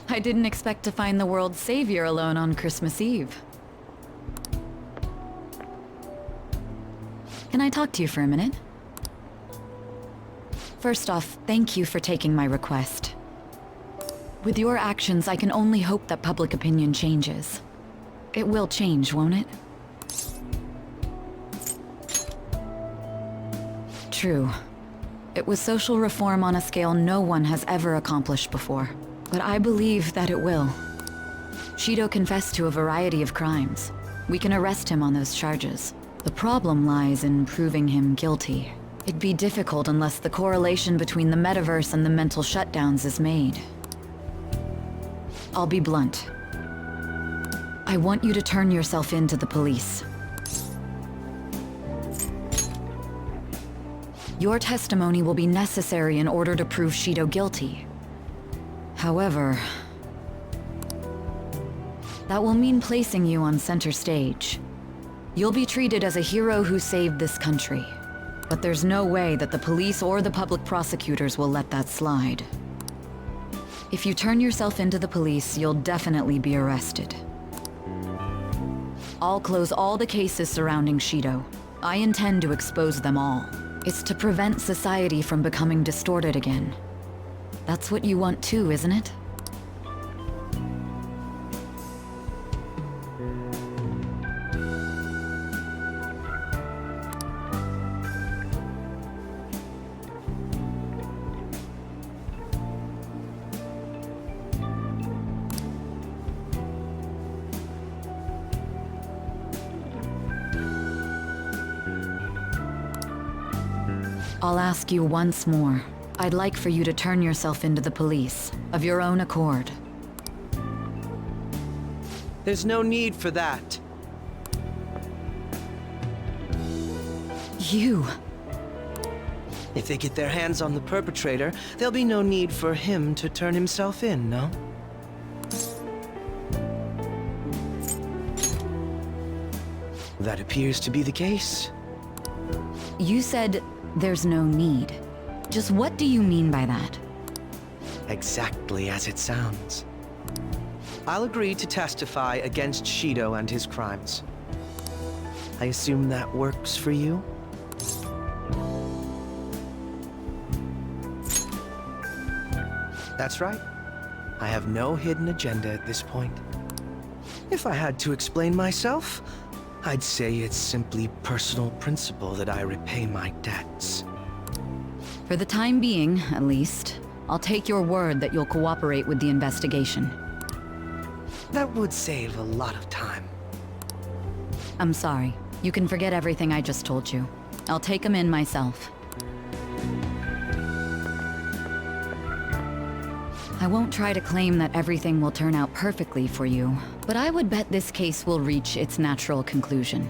I didn't expect to find the world's savior alone on Christmas Eve. Can I talk to you for a minute? First off, thank you for taking my request. With your actions, I can only hope that public opinion changes. It will change, won't it? True. It was social reform on a scale no one has ever accomplished before. But I believe that it will. Shido confessed to a variety of crimes. We can arrest him on those charges. The problem lies in proving him guilty. It'd be difficult unless the correlation between the metaverse and the mental shutdowns is made. I'll be blunt. I want you to turn yourself in to the police. Your testimony will be necessary in order to prove Shido guilty. However, that will mean placing you on center stage. You'll be treated as a hero who saved this country. But there's no way that the police or the public prosecutors will let that slide. If you turn yourself into the police, you'll definitely be arrested. I'll close all the cases surrounding Shido. I intend to expose them all. It's to prevent society from becoming distorted again. That's what you want too, isn't it? I'll ask you once more. I'd like for you to turn yourself into the police, of your own accord. There's no need for that. You... If they get their hands on the perpetrator, there'll be no need for him to turn himself in, no? That appears to be the case. You said there's no need. Just what do you mean by that? Exactly as it sounds. I'll agree to testify against Shido and his crimes. I assume that works for you? That's right. I have no hidden agenda at this point. If I had to explain myself, I'd say it's simply personal principle that I repay my debts. For the time being, at least, I'll take your word that you'll cooperate with the investigation. That would save a lot of time. I'm sorry. You can forget everything I just told you. I'll take them in myself. I won't try to claim that everything will turn out perfectly for you, but I would bet this case will reach its natural conclusion.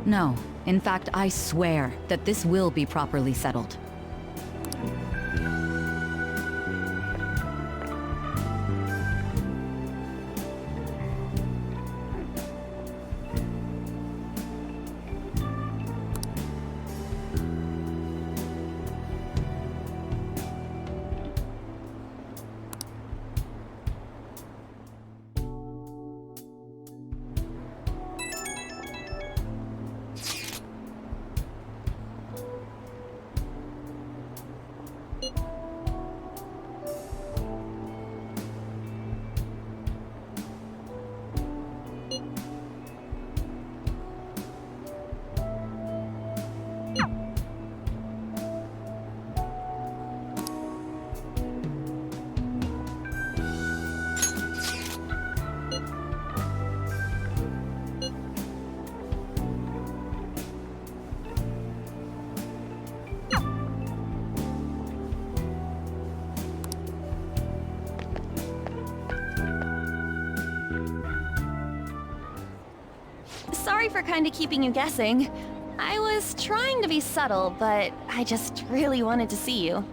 No, in fact, I swear that this will be properly settled. Sorry for kind of keeping you guessing. I was trying to be subtle, but I just really wanted to see you.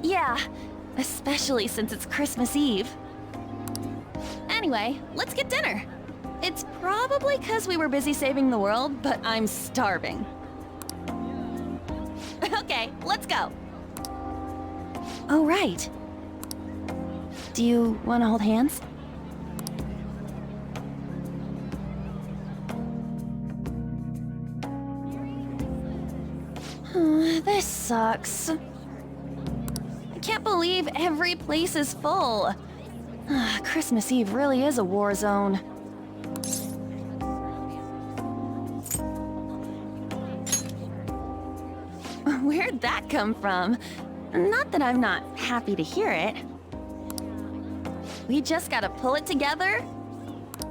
Yeah, especially since it's Christmas Eve. Anyway, let's get dinner. It's probably 'cause we were busy saving the world, but I'm starving. Okay, let's go. Oh, right. Do you want to hold hands? This sucks. I can't believe every place is full. Christmas Eve really is a war zone. Where'd that come from? Not that I'm not happy to hear it. We just gotta pull it together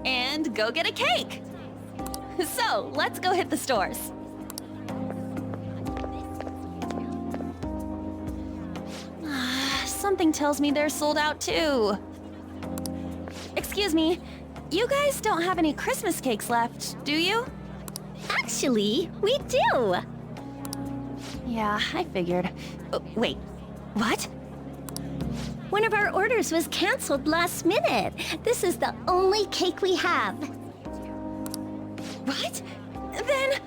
and go get a cake. So, let's go hit the stores. Something tells me they're sold out too. Excuse me, you guys don't have any Christmas cakes left, do you? Actually, we do. Yeah, I figured. Wait, what? One of our orders was canceled last minute. This is the only cake we have. What? Then...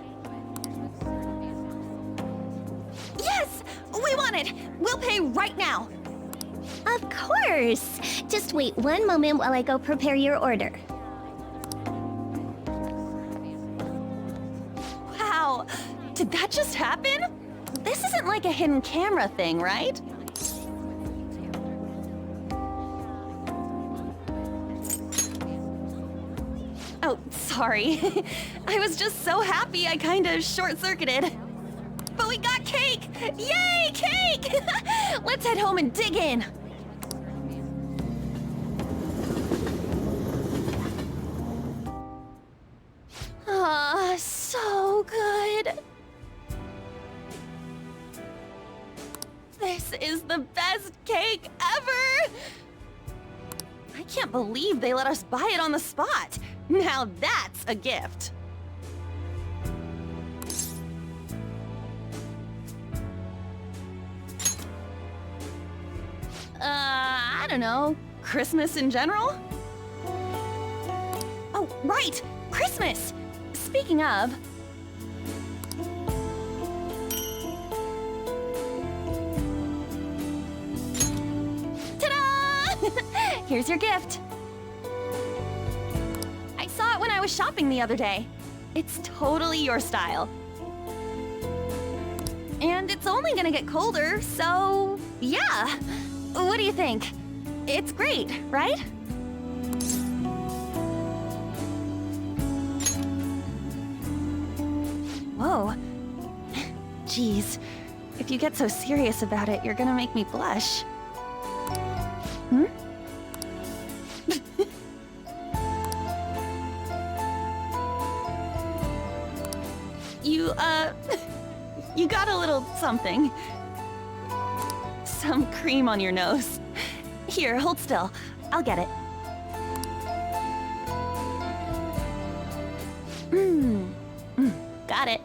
Yes! We want it! We'll pay right now! Of course. Just wait one moment while I go prepare your order. Wow! Did that just happen? This isn't like a hidden camera thing, right? Oh, sorry. I was just so happy I kinda short-circuited. But we got cake! Yay, cake! Let's head home and dig in. Ah, so good. This is the best cake ever! I can't believe they let us buy it on the spot. Now that's a gift. I don't know. Christmas in general? Oh, right! Christmas! Speaking of... Ta-da! Here's your gift. I saw it when I was shopping the other day. It's totally your style. And it's only gonna get colder, so... yeah! What do you think? It's great, right? Whoa. Jeez. If you get so serious about it, you're gonna make me blush. Hmm? You got a little something. Some cream on your nose. Here, hold still. I'll get it. Got it.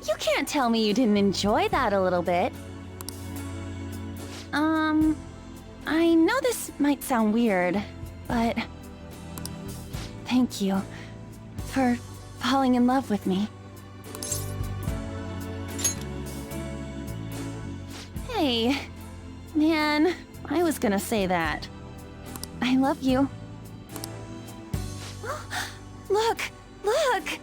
You can't tell me you didn't enjoy that a little bit. I know this might sound weird, but... thank you for falling in love with me. Hey, man, I was gonna say that. I love you. Look! Look!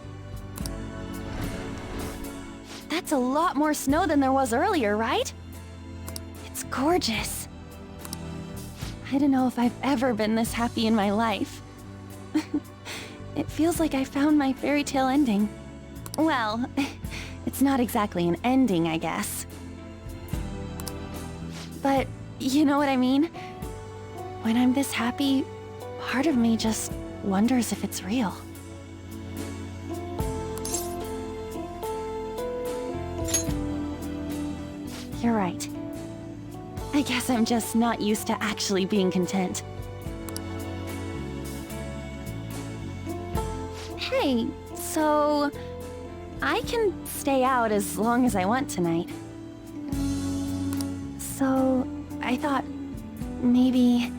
That's a lot more snow than there was earlier, right? It's gorgeous. I don't know if I've ever been this happy in my life. It feels like I found my fairy tale ending. Well, it's not exactly an ending, I guess. But you know what I mean? When I'm this happy, part of me just wonders if it's real. You're right. I guess I'm just not used to actually being content. Hey, so... I can stay out as long as I want tonight. So, I thought maybe...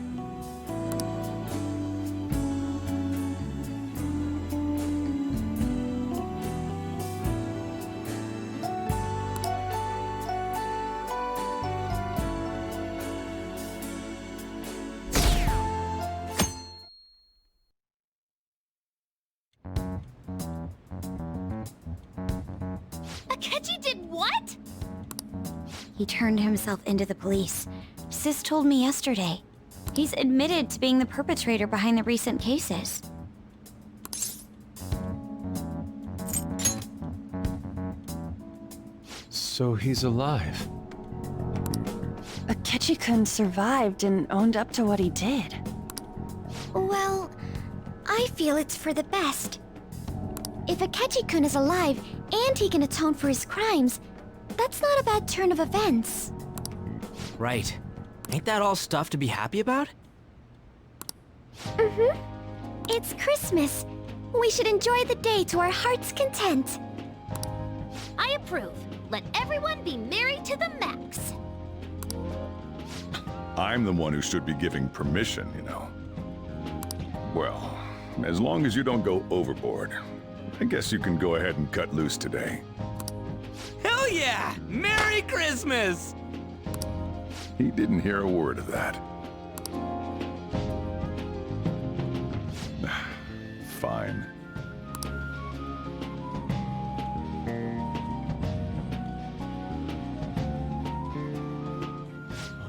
Akechi did what? He turned himself into the police. Sis told me yesterday. He's admitted to being the perpetrator behind the recent cases. So he's alive. Akechi-kun survived and owned up to what he did. Well, I feel it's for the best. If Akechi-kun is alive and he can atone for his crimes, that's not a bad turn of events. Right. Ain't that all stuff to be happy about? It's Christmas. We should enjoy the day to our heart's content. I approve. Let everyone be merry to the max. I'm the one who should be giving permission, you know. Well, as long as you don't go overboard, I guess you can go ahead and cut loose today. Hell yeah! Merry Christmas! He didn't hear a word of that. Fine.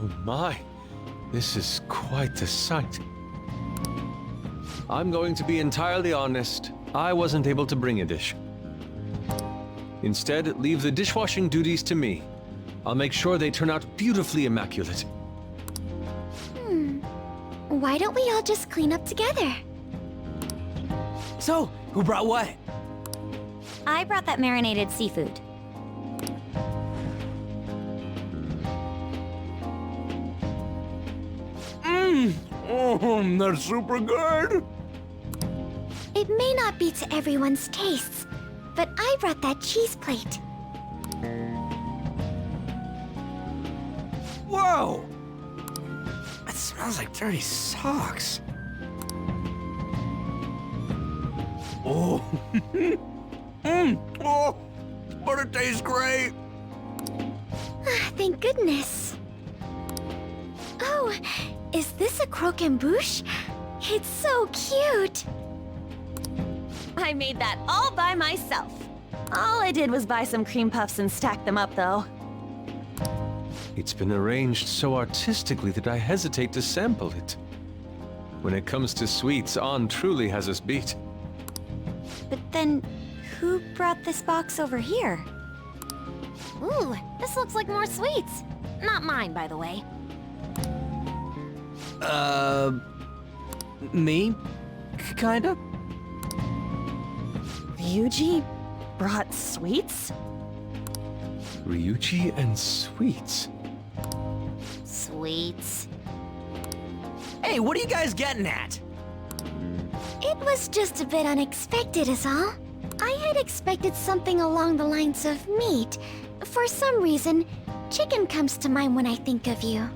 Oh my, this is quite the sight. I'm going to be entirely honest. I wasn't able to bring a dish. Instead, leave the dishwashing duties to me. I'll make sure they turn out beautifully immaculate. Why don't we all just clean up together? So, who brought what? I brought that marinated seafood. Oh, that's super good! It may not be to everyone's tastes, but I brought that cheese plate. Whoa! That smells like dirty socks. Oh, oh, but it tastes great. Thank goodness. Oh, is this a croquembouche? It's so cute. I made that all by myself. All I did was buy some cream puffs and stack them up, though. It's been arranged so artistically that I hesitate to sample it. When it comes to sweets, An truly has us beat. But then, who brought this box over here? Ooh, this looks like more sweets. Not mine, by the way. Me? Kinda? Ryuji brought sweets? Ryuji and sweets. Sweets. Hey, what are you guys getting at? It was just a bit unexpected is all. I had expected something along the lines of meat. For some reason, chicken comes to mind when I think of you.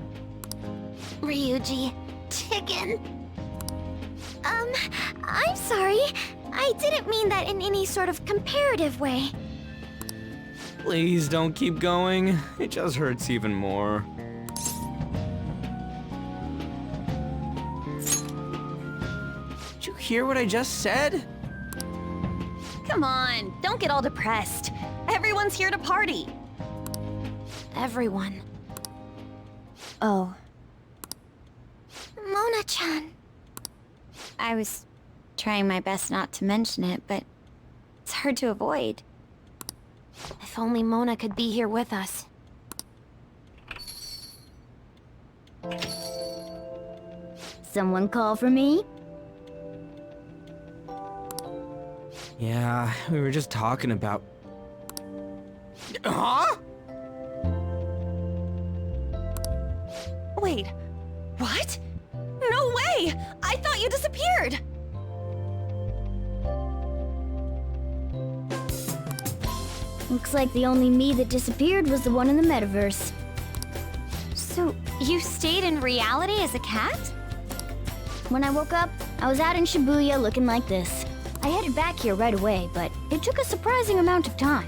Ryuji. Chicken. I'm sorry. I didn't mean that in any sort of comparative way. Please don't keep going. It just hurts even more. Did you hear what I just said? Come on, don't get all depressed. Everyone's here to party. Everyone. Oh. Mona-chan. I was trying my best not to mention it, but it's hard to avoid. If only Mona could be here with us. Someone call for me? Yeah, we were just talking about... Huh? Wait, what? No way! I thought you disappeared! Looks like the only me that disappeared was the one in the metaverse. So, you stayed in reality as a cat? When I woke up, I was out in Shibuya looking like this. I headed back here right away, but it took a surprising amount of time.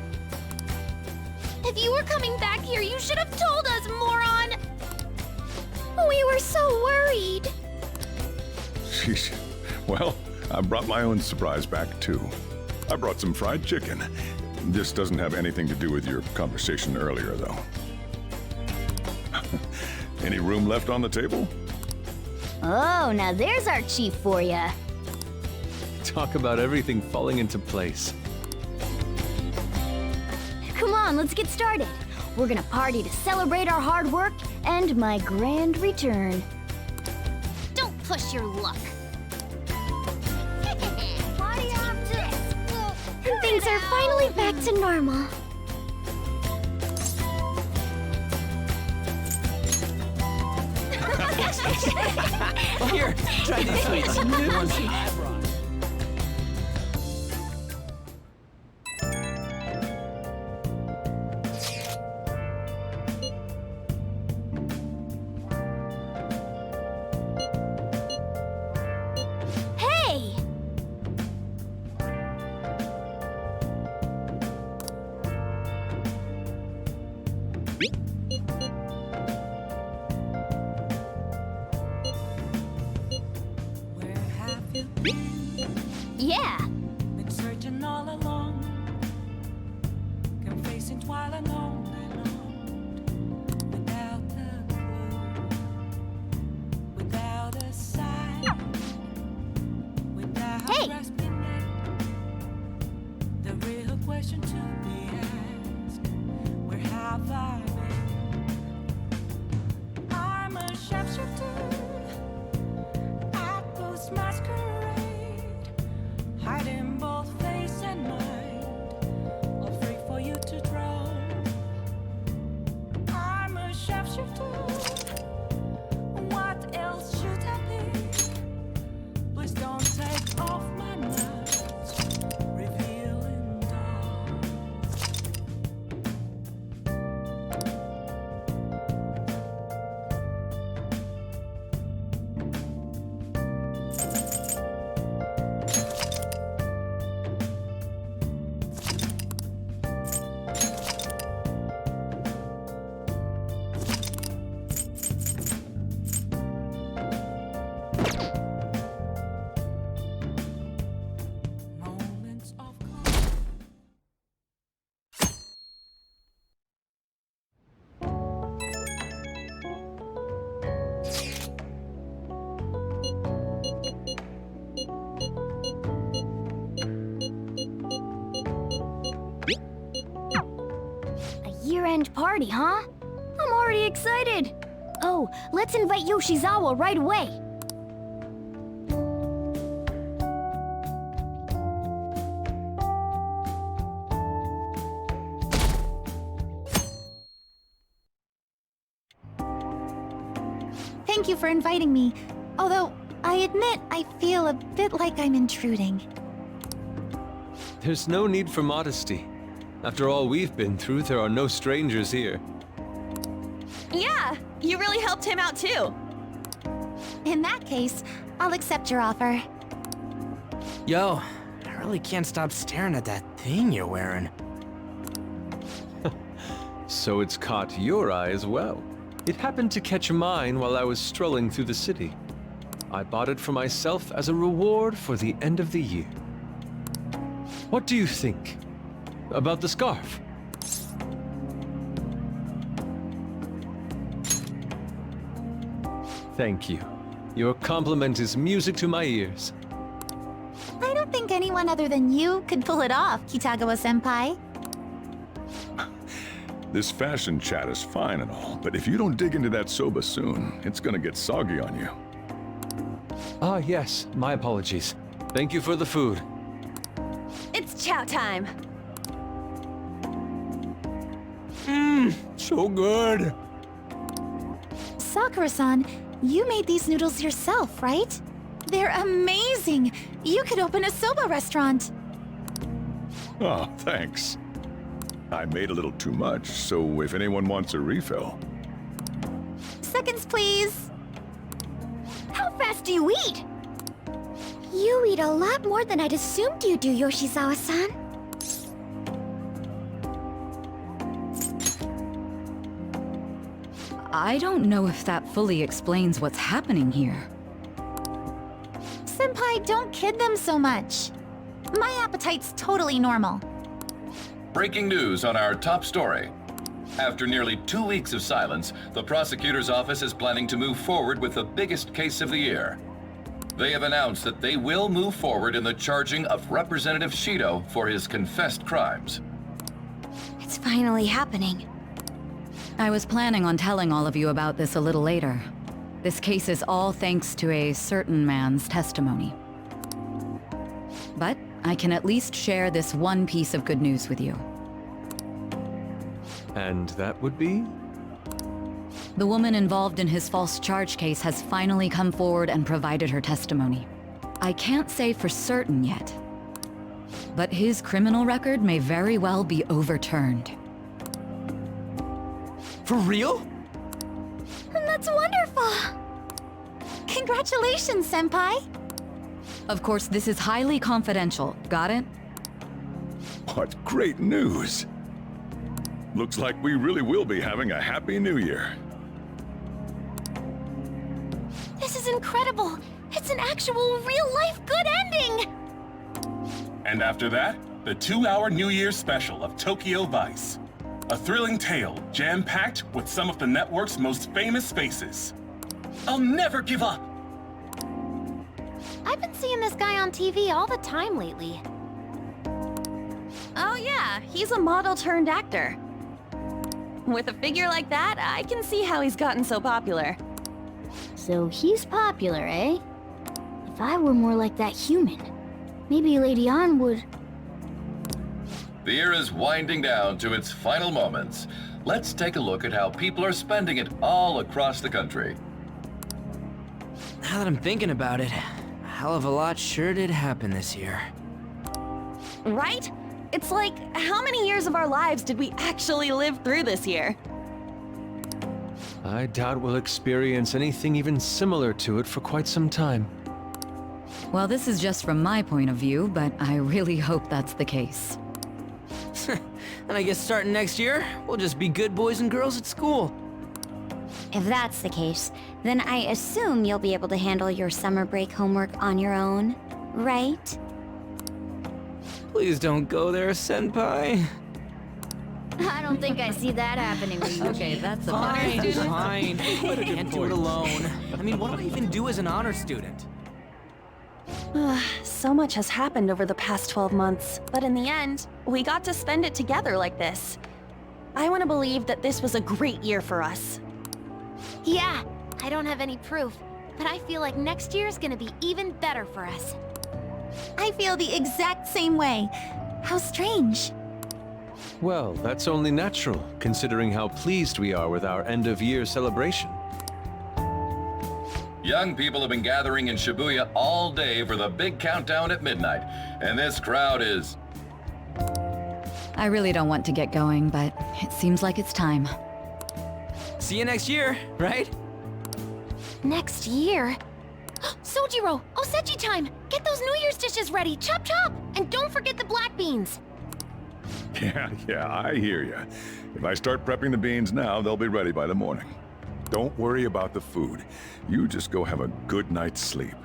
If you were coming back here, you should have told us, moron! We were so worried. Sheesh. Well, I brought my own surprise back too. I brought some fried chicken. This doesn't have anything to do with your conversation earlier, though. Any room left on the table? Oh, now there's our chief for ya. Talk about everything falling into place. Come on, let's get started. We're gonna party to celebrate our hard work and my grand return. Don't push your luck. Party off to... Things are finally back to normal. Here, try these sweets. Good ones. Hey! Where have you been? Yeah! Been searching all along, confessing while alone without a clue, without a sign, without Hey! grasping at the real question to be asked. Where have I been? I'm a sharpshooter. Atlas masquerade, hiding both face and mind, all free for you to draw. I'm a sharpshooter. What else should I be? Please don't take off my mask, revealing dawn. Moments of calm. A year-end party, huh? I'm already excited. Oh, let's invite Yoshizawa right away. Thank you for inviting me. Although, I admit I feel a bit like I'm intruding. There's no need for modesty. After all we've been through, there are no strangers here. Yeah, you really helped him out too. In that case, I'll accept your offer. Yo, I really can't stop staring at that thing you're wearing. So it's caught your eye as well. It happened to catch mine while I was strolling through the city. I bought it for myself as a reward for the end of the year. What do you think about the scarf? Thank you. Your compliment is music to my ears. I don't think anyone other than you could pull it off, Kitagawa-senpai. This fashion chat is fine and all, but if you don't dig into that soba soon, it's gonna get soggy on you. Ah, yes, my apologies. Thank you for the food. It's chow time. So good. Sakura-san, you made these noodles yourself, right? They're amazing! You could open a soba restaurant. Oh, thanks. I made a little too much, so if anyone wants a refill. Seconds, please. How fast do you eat? You eat a lot more than I'd assumed you do, Yoshizawa-san. I don't know if that fully explains what's happening here. Senpai, don't kid them so much. My appetite's totally normal. Breaking news on our top story. After nearly 2 weeks of silence, the prosecutor's office is planning to move forward with the biggest case of the year. They have announced that they will move forward in the charging of Representative Shido for his confessed crimes. It's finally happening. I was planning on telling all of you about this a little later. This case is all thanks to a certain man's testimony. But I can at least share this one piece of good news with you. And that would be? The woman involved in his false charge case has finally come forward and provided her testimony. I can't say for certain yet, but his criminal record may very well be overturned. For real? That's wonderful! Congratulations, Senpai! Of course, this is highly confidential. Got it? What great news! Looks like we really will be having a happy new year. This is incredible! It's an actual real-life good ending! And after that, the 2-hour New Year's special of Tokyo Vice. A thrilling tale, jam-packed with some of the network's most famous faces. I'll never give up! I've been seeing this guy on TV all the time lately. Oh yeah, he's a model turned actor. With a figure like that, I can see how he's gotten so popular. So he's popular, eh? If I were more like that human, maybe Lady Ann would... The year is winding down to its final moments. Let's take a look at how people are spending it all across the country. Now that I'm thinking about it, a hell of a lot sure did happen this year. Right? It's like, how many years of our lives did we actually live through this year? I doubt we'll experience anything even similar to it for quite some time. Well, this is just from my point of view, but I really hope that's the case. And I guess starting next year, we'll just be good boys and girls at school. If that's the case, then I assume you'll be able to handle your summer break homework on your own, right? Please don't go there, Senpai. I don't think I see that happening with you. Okay, that's a Fine. Can't do it alone. I mean, what do I even do as an honor student? So much has happened over the past 12 months, but in the end, we got to spend it together like this. I want to believe that this was a great year for us. Yeah, I don't have any proof, but I feel like next year is gonna be even better for us. I feel the exact same way. How strange. Well, that's only natural, considering how pleased we are with our end-of-year celebration. Young people have been gathering in Shibuya all day for the big countdown at midnight, and this crowd is... I really don't want to get going, but it seems like it's time. See you next year, right? Next year? Sojiro, Osechi time! Get those New Year's dishes ready, chop chop! And don't forget the black beans! Yeah, I hear ya. If I start prepping the beans now, they'll be ready by the morning. Don't worry about the food. You just go have a good night's sleep.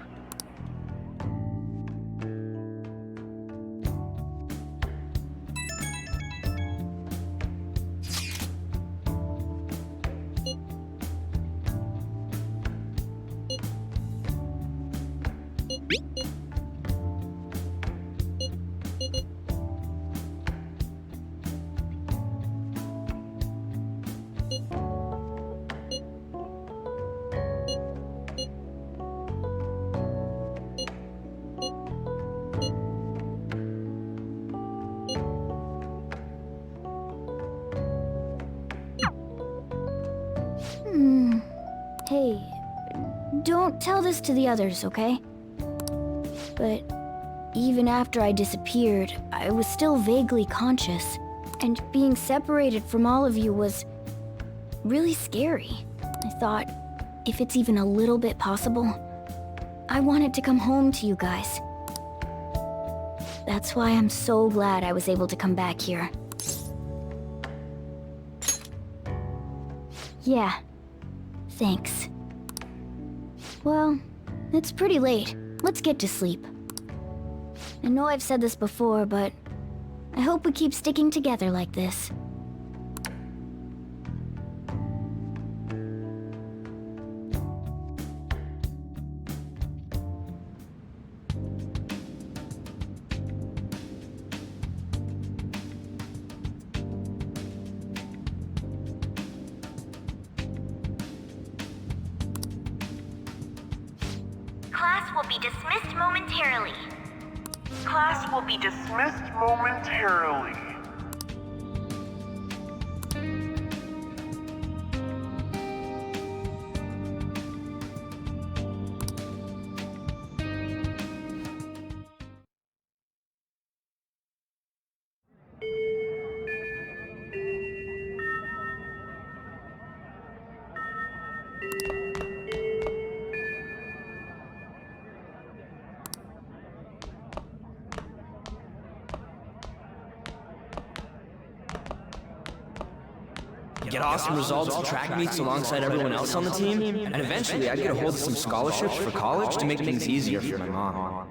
Hey, don't tell this to the others, okay? But even after I disappeared, I was still vaguely conscious. And being separated from all of you was really scary. I thought, if it's even a little bit possible, I wanted to come home to you guys. That's why I'm so glad I was able to come back here. Yeah, thanks. Well, it's pretty late. Let's get to sleep. I know I've said this before, but I hope we keep sticking together like this. Class will be dismissed momentarily. Class will be dismissed momentarily. Get awesome results at track meets alongside everyone else on the team, and eventually I'd get a hold of some scholarships for college to make things easier for my mom.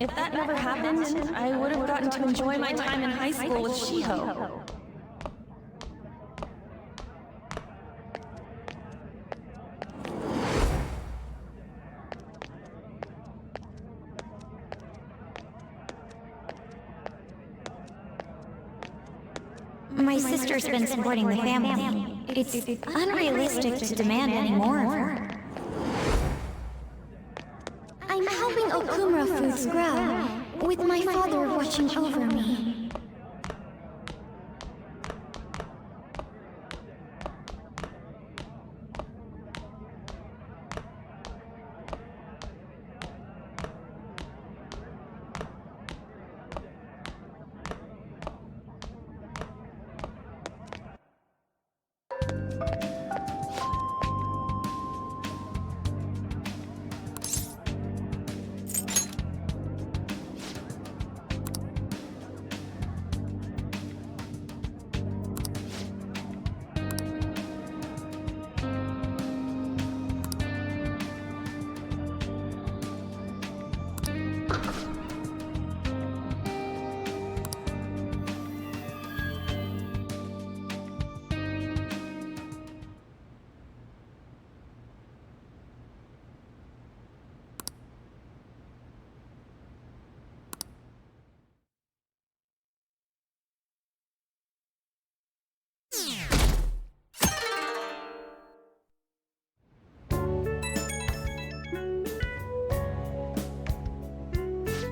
If that never happened, I would have gotten to enjoy my time in high school with Shiho. My sister's been supporting the family. It's unrealistic to demand any more of her. I'm helping Okumura Foods grow, with my father watching over me.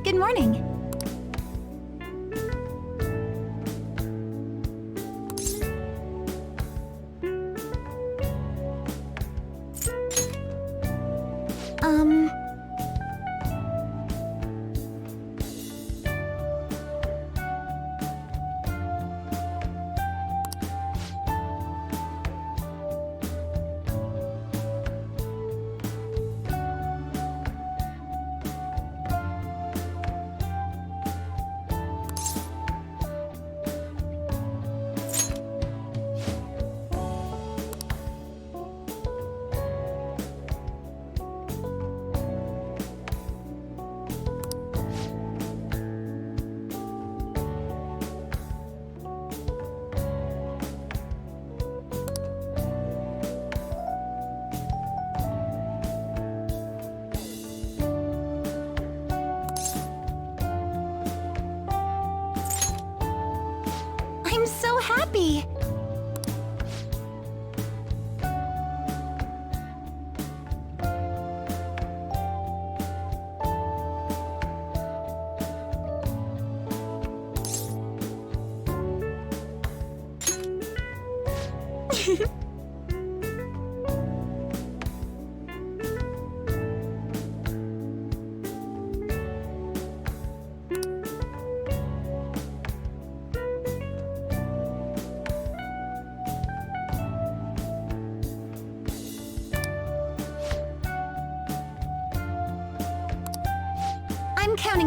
Good morning. I'm so happy!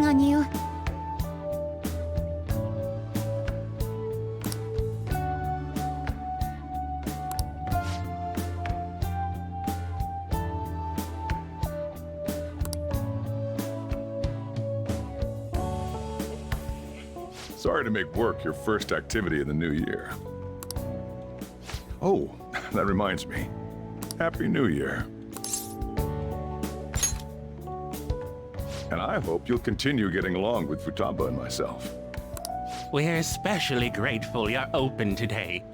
waiting on you. Sorry to make work your first activity of the new year. Oh, that reminds me. Happy New Year. And I hope you'll continue getting along with Futaba and myself. We're especially grateful you're open today.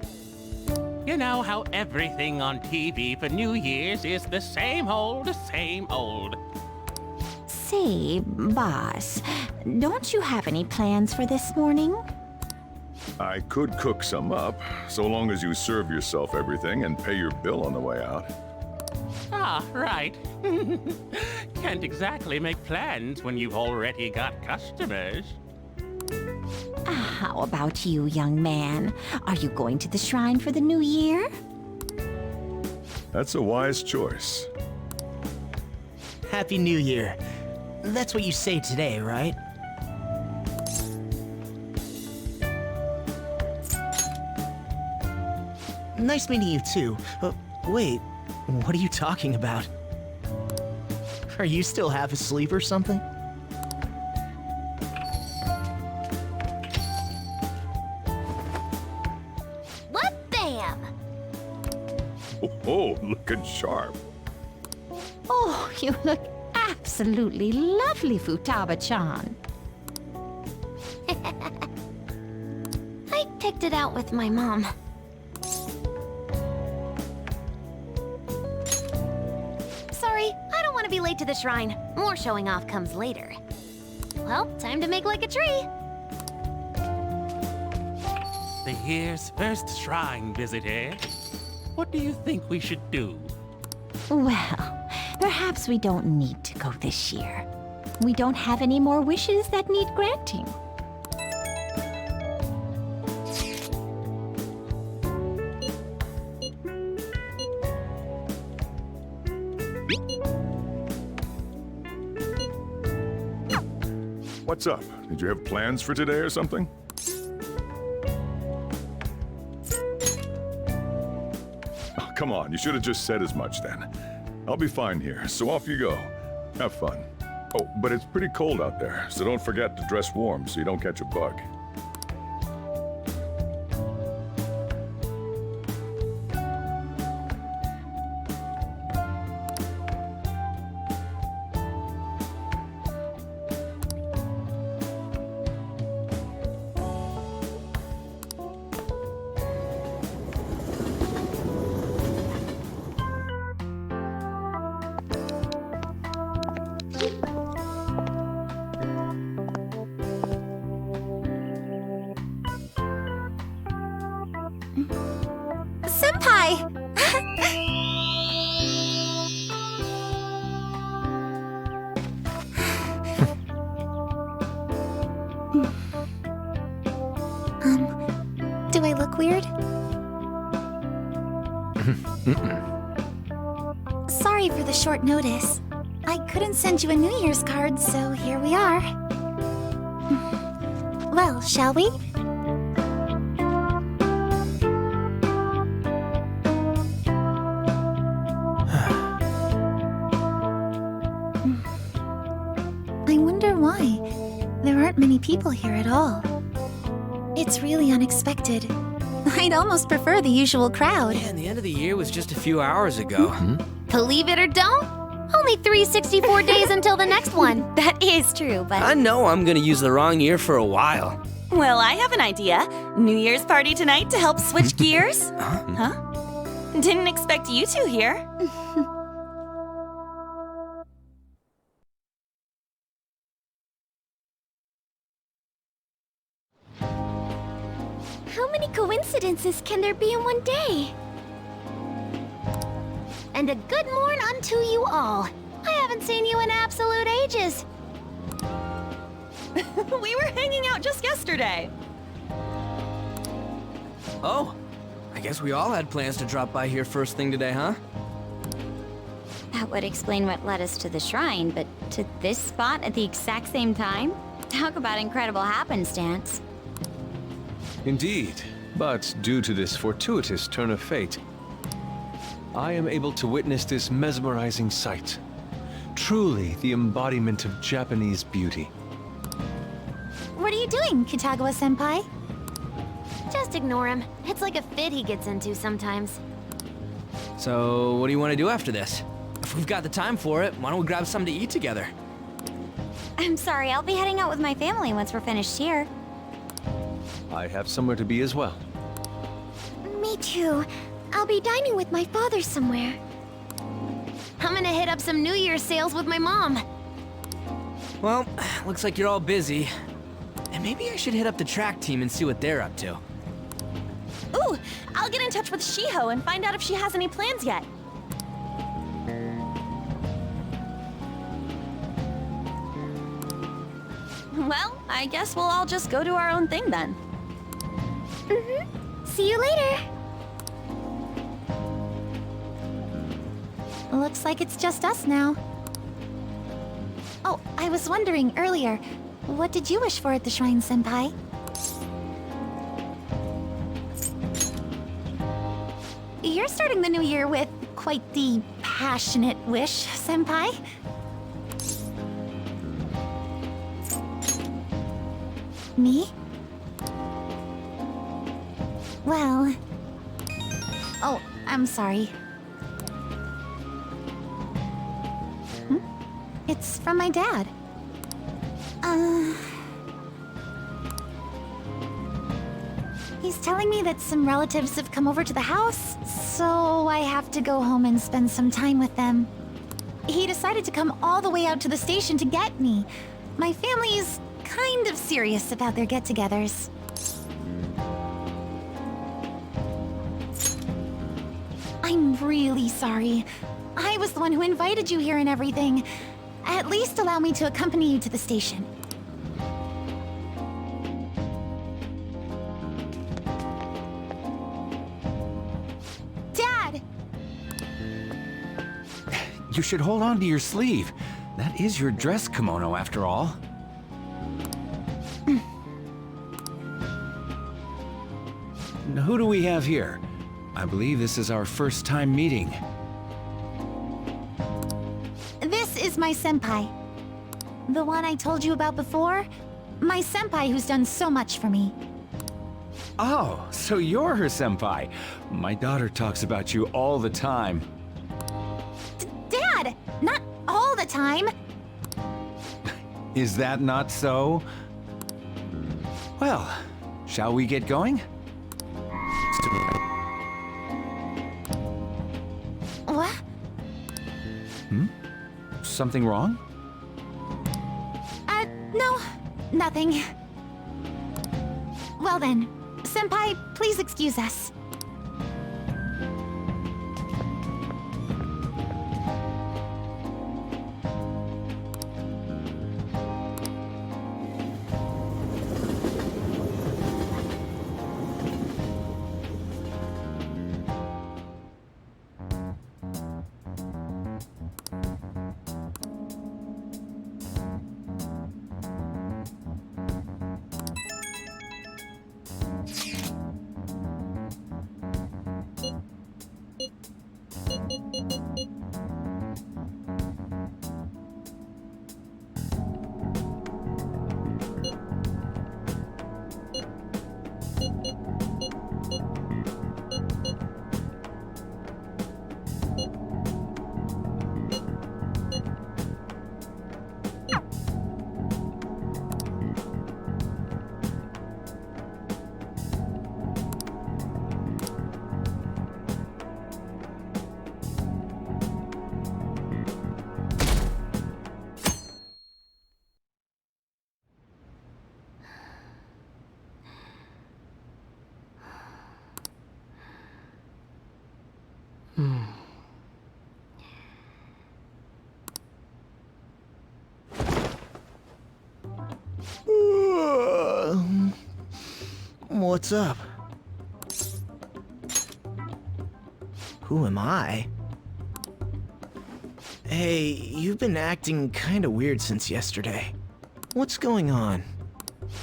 You know how everything on TV for New Year's is the same old, same old. Say, boss, don't you have any plans for this morning? I could cook some up, so long as you serve yourself everything and pay your bill on the way out. Ah, right. Can't exactly make plans when you've already got customers. How about you, young man? Are you going to the shrine for the new year? That's a wise choice. Happy New Year. That's what you say today, right? Nice meeting you too. Wait, what are you talking about? Are you still half asleep or something? What bam! Oh, looking sharp. Oh, you look absolutely lovely, Futaba-chan. I picked it out with my mom. Sorry, I don't want to be late to the shrine. More showing off comes later. Well, time to make like a tree. The year's first shrine visit, eh? What do you think we should do? Well, perhaps we don't need to go this year. We don't have any more wishes that need granting. What's up? Did you have plans for today or something? Oh, come on, you should have just said as much then. I'll be fine here, so off you go. Have fun. Oh, but it's pretty cold out there, so don't forget to dress warm so you don't catch a bug. Senpai! Do I look weird? Sorry for the short notice. I couldn't send you a New Year's card, so here we are. Well, shall we? I wonder why. There aren't many people here at all. It's really unexpected. I'd almost prefer the usual crowd. Man, the end of the year was just a few hours ago. Believe it or don't, only 364 days until the next one. That is true, but... I know I'm gonna use the wrong year for a while. Well, I have an idea. New Year's party tonight to help switch gears? Huh? Didn't expect you two here. How many coincidences can there be in one day? And a good morn unto you all. I haven't seen you in absolute ages. We were hanging out just yesterday. Oh, I guess we all had plans to drop by here first thing today, huh? That would explain what led us to the shrine, but to this spot at the exact same time? Talk about incredible happenstance. Indeed, but due to this fortuitous turn of fate, I am able to witness this mesmerizing sight. Truly the embodiment of Japanese beauty. What are you doing, Kitagawa-senpai? Just ignore him. It's like a fit he gets into sometimes. So, what do you want to do after this? If we've got the time for it, why don't we grab something to eat together? I'm sorry, I'll be heading out with my family once we're finished here. I have somewhere to be as well. Me too. I'll be dining with my father somewhere. I'm gonna hit up some New Year's sales with my mom. Well, looks like you're all busy. And maybe I should hit up the track team and see what they're up to. Ooh, I'll get in touch with Shiho and find out if she has any plans yet. Well, I guess we'll all just go do our own thing then. See you later. Looks like it's just us now. Oh, I was wondering earlier, what did you wish for at the shrine, Senpai? You're starting the new year with quite the passionate wish, Senpai. Me? Well... Oh, I'm sorry. It's from my dad. He's telling me that some relatives have come over to the house, so I have to go home and spend some time with them. He decided to come all the way out to the station to get me. My family is kind of serious about their get-togethers. I'm really sorry. I was the one who invited you here and everything. At least allow me to accompany you to the station. Dad! You should hold on to your sleeve. That is your dress kimono, after all. Who do we have here? I believe this is our first time meeting. This is my senpai. The one I told you about before? My senpai who's done so much for me. Oh, so you're her senpai. My daughter talks about you all the time. Dad! Not all the time! Is that not so? Well, shall we get going? What? Something wrong? No, nothing. Well then, senpai, please excuse us. What's up? Who am I? Hey, you've been acting kinda weird since yesterday. What's going on?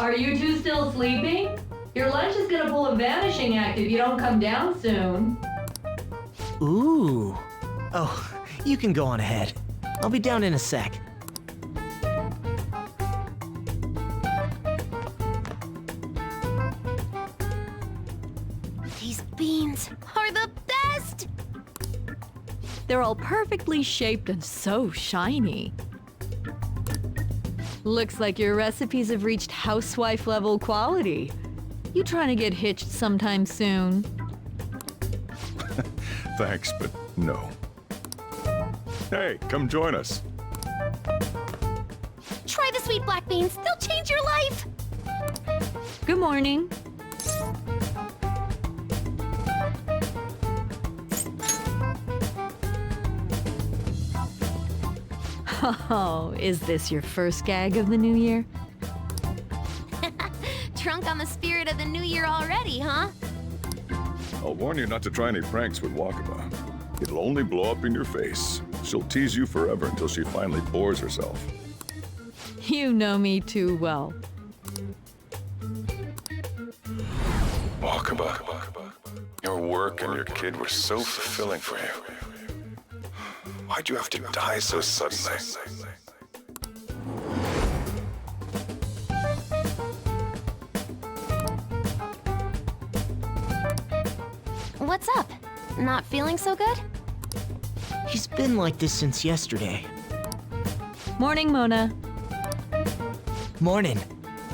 Are you two still sleeping? Your lunch is gonna pull a vanishing act if you don't come down soon. Ooh. Oh, you can go on ahead. I'll be down in a sec. These beans are the best! They're all perfectly shaped and so shiny. Looks like your recipes have reached housewife level quality. You trying to get hitched sometime soon? Thanks, but no. Hey, come join us. Try the sweet black beans, they'll change your life! Good morning. Oh, is this your first gag of the new year? Drunk on the spirit of the new year already, huh? I'll warn you not to try any pranks with Wakaba. It'll only blow up in your face. She'll tease you forever until she finally bores herself. You know me too well. Wakaba, your work and your kid were so fulfilling for you. Why'd you have to die so suddenly? What's up? Not feeling so good? He's been like this since yesterday. Morning, Mona. Morning.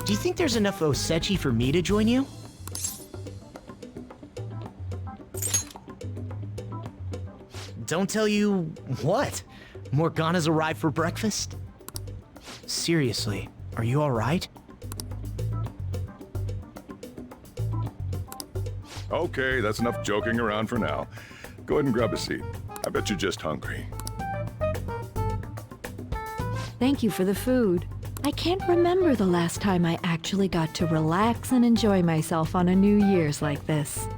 Do you think there's enough osechi for me to join you? Don't tell you what? Morgana's arrived for breakfast? Seriously, are you alright? Okay, that's enough joking around for now. Go ahead and grab a seat. I bet you're just hungry. Thank you for the food. I can't remember the last time I actually got to relax and enjoy myself on a New Year's like this.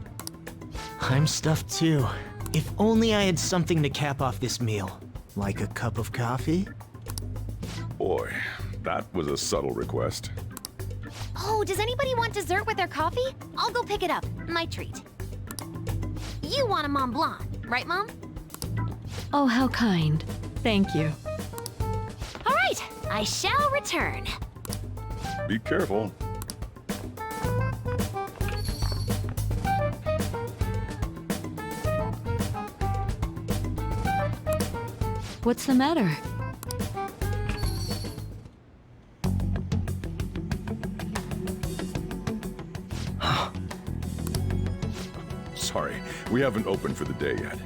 I'm stuffed too. If only I had something to cap off this meal. Like a cup of coffee? Boy, that was a subtle request. Oh, does anybody want dessert with their coffee? I'll go pick it up. My treat. You want a Mont Blanc, right, Mom? Oh, how kind. Thank you. All right, I shall return. Be careful. What's the matter? Sorry, we haven't opened for the day yet.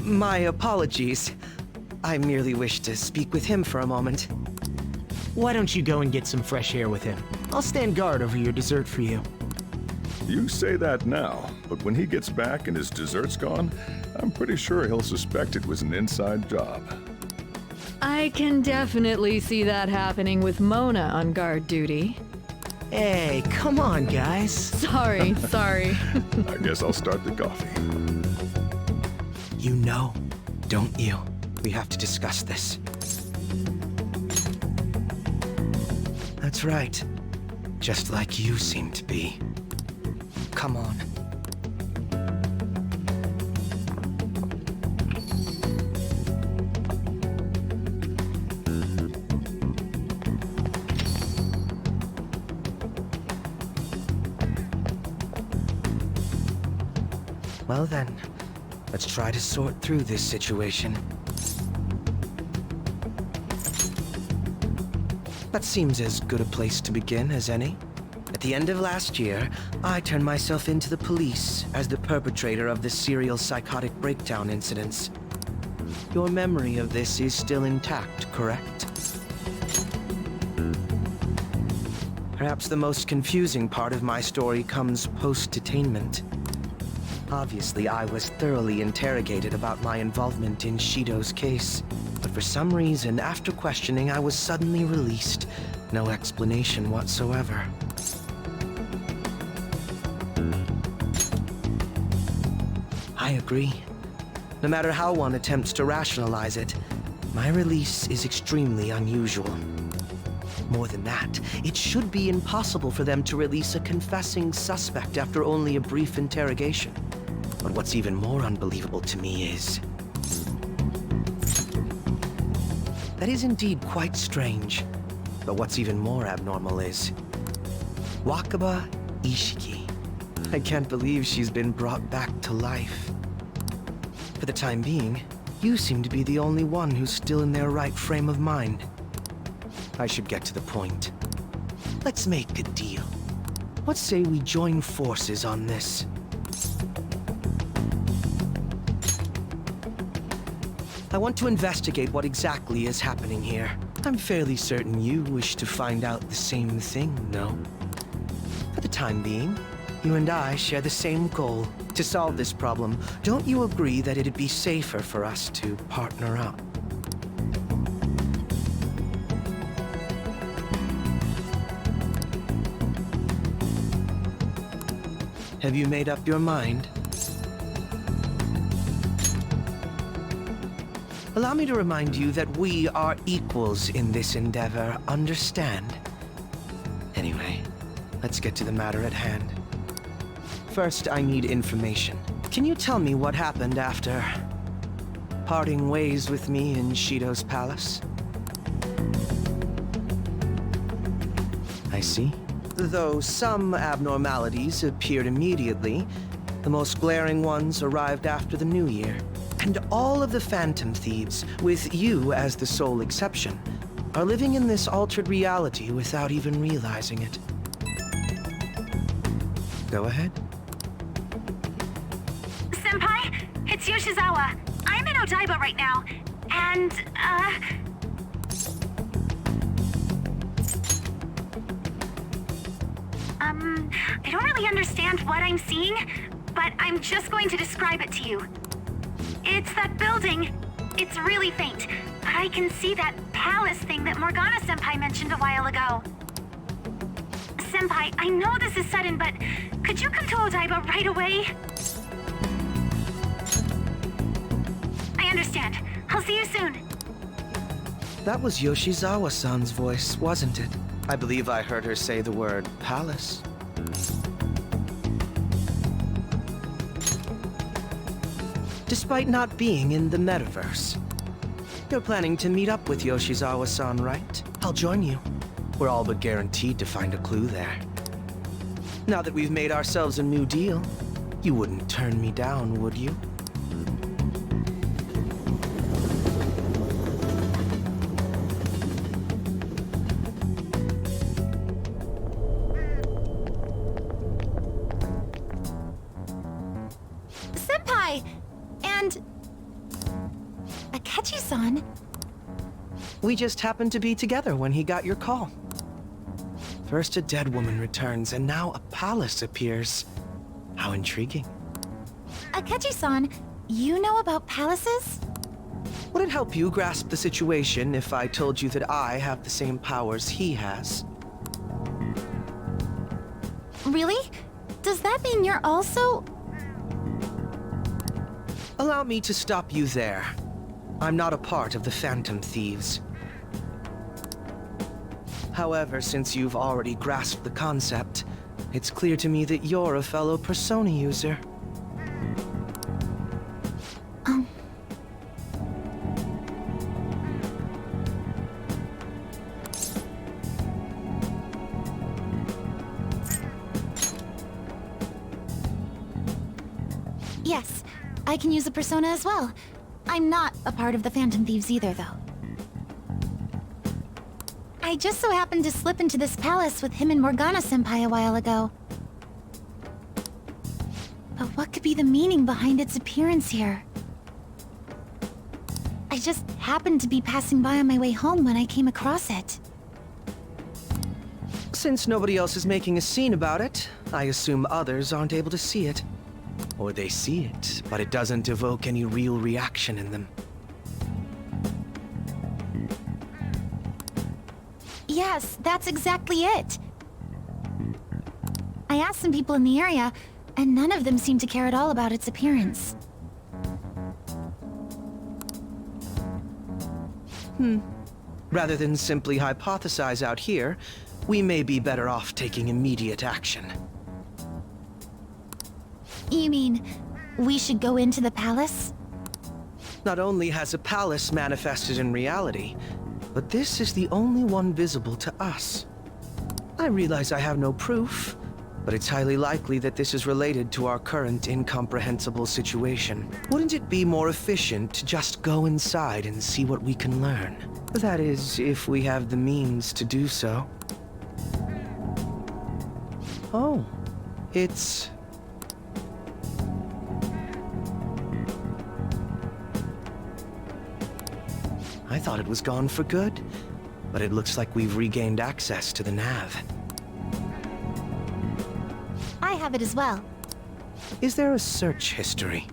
My apologies. I merely wish to speak with him for a moment. Why don't you go and get some fresh air with him? I'll stand guard over your dessert for you. You say that now, but when he gets back and his dessert's gone, I'm pretty sure he'll suspect it was an inside job. I can definitely see that happening with Mona on guard duty. Hey, come on, guys. Sorry. I guess I'll start the coffee. You know, don't you? We have to discuss this. That's right. Just like you seem to be. Come on. Well then, let's try to sort through this situation. That seems as good a place to begin as any. At the end of last year, I turned myself into the police as the perpetrator of the serial psychotic breakdown incidents. Your memory of this is still intact, correct? Perhaps the most confusing part of my story comes post-detainment. Obviously, I was thoroughly interrogated about my involvement in Shido's case, but for some reason, after questioning, I was suddenly released. No explanation whatsoever. I agree. No matter how one attempts to rationalize it, my release is extremely unusual. More than that, it should be impossible for them to release a confessing suspect after only a brief interrogation. But what's even more unbelievable to me is... that is indeed quite strange. But what's even more abnormal is... Wakaba Ishiki. I can't believe she's been brought back to life. For the time being, you seem to be the only one who's still in their right frame of mind. I should get to the point. Let's make a deal. Let's say we join forces on this. I want to investigate what exactly is happening here. I'm fairly certain you wish to find out the same thing, no? For the time being, you and I share the same goal. To solve this problem, don't you agree that it'd be safer for us to partner up? Have you made up your mind? Allow me to remind you that we are equals in this endeavor, understand? Anyway, let's get to the matter at hand. First, I need information. Can you tell me what happened after parting ways with me in Shido's palace? I see. Though some abnormalities appeared immediately, the most glaring ones arrived after the new year. And all of the Phantom Thieves, with you as the sole exception, are living in this altered reality without even realizing it. Go ahead. Senpai, it's Yoshizawa. I'm in Odaiba right now, and, I don't really understand what I'm seeing, but I'm just going to describe it to you. It's that building. It's really faint, but I can see that palace thing that Morgana-senpai mentioned a while ago. Senpai, I know this is sudden, but could you come to Odaiba right away? I understand. I'll see you soon. That was Yoshizawa-san's voice, wasn't it? I believe I heard her say the word palace. Despite not being in the metaverse. You're planning to meet up with Yoshizawa-san, right? I'll join you. We're all but guaranteed to find a clue there. Now that we've made ourselves a new deal, you wouldn't turn me down, would you? Senpai! And... Akechi-san? We just happened to be together when he got your call. First a dead woman returns, and now a palace appears. How intriguing. Akechi-san, you know about palaces? Would it help you grasp the situation if I told you that I have the same powers he has? Really? Does that mean you're also... Allow me to stop you there. I'm not a part of the Phantom Thieves. However, since you've already grasped the concept, it's clear to me that you're a fellow Persona user. Yes, I can use a persona as well. I'm not a part of the Phantom Thieves either, though. I just so happened to slip into this palace with him and Morgana-senpai a while ago. But what could be the meaning behind its appearance here? I just happened to be passing by on my way home when I came across it. Since nobody else is making a scene about it, I assume others aren't able to see it. Or they see it, but it doesn't evoke any real reaction in them. Yes, that's exactly it. I asked some people in the area, and none of them seemed to care at all about its appearance. Rather than simply hypothesize out here, we may be better off taking immediate action. You mean, we should go into the palace? Not only has a palace manifested in reality, but this is the only one visible to us. I realize I have no proof, but it's highly likely that this is related to our current incomprehensible situation. Wouldn't it be more efficient to just go inside and see what we can learn? That is, if we have the means to do so. Oh, it's... I thought it was gone for good, but it looks like we've regained access to the nav. I have it as well. Is there a search history?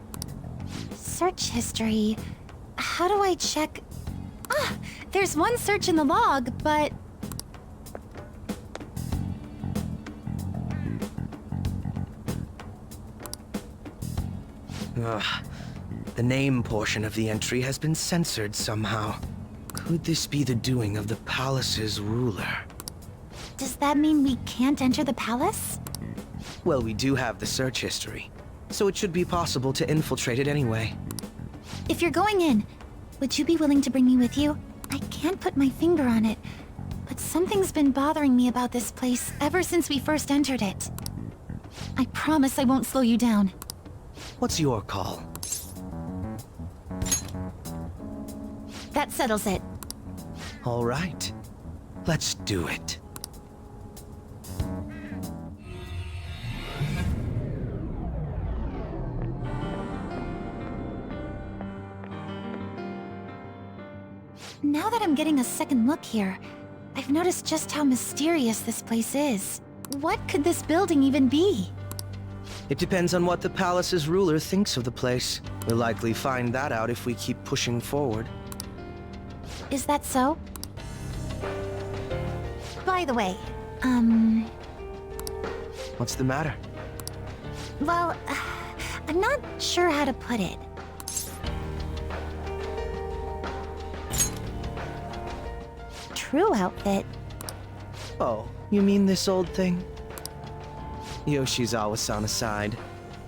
Search history? How do I check? Ah, there's one search in the log, but... Ugh. The name portion of the entry has been censored somehow. Could this be the doing of the palace's ruler? Does that mean we can't enter the palace? Well, we do have the search history, so it should be possible to infiltrate it anyway. If you're going in, would you be willing to bring me with you? I can't put my finger on it, but something's been bothering me about this place ever since we first entered it. I promise I won't slow you down. What's your call? That settles it. All right. Let's do it. Now that I'm getting a second look here, I've noticed just how mysterious this place is. What could this building even be? It depends on what the palace's ruler thinks of the place. We'll likely find that out if we keep pushing forward. Is that so? By the way, What's the matter? well, I'm not sure how to put it. True outfit. Oh, you mean this old thing? Yoshizawa-san aside,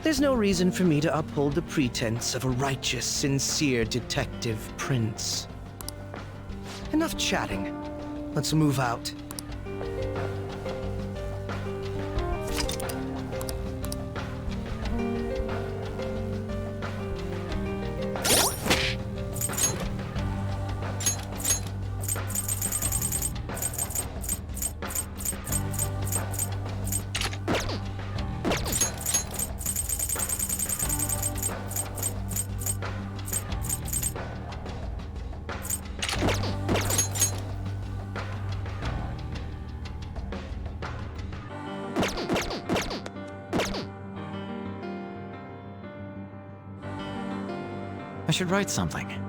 there's no reason for me to uphold the pretense of a righteous, sincere detective prince. Enough chatting. Let's move out. I should write something.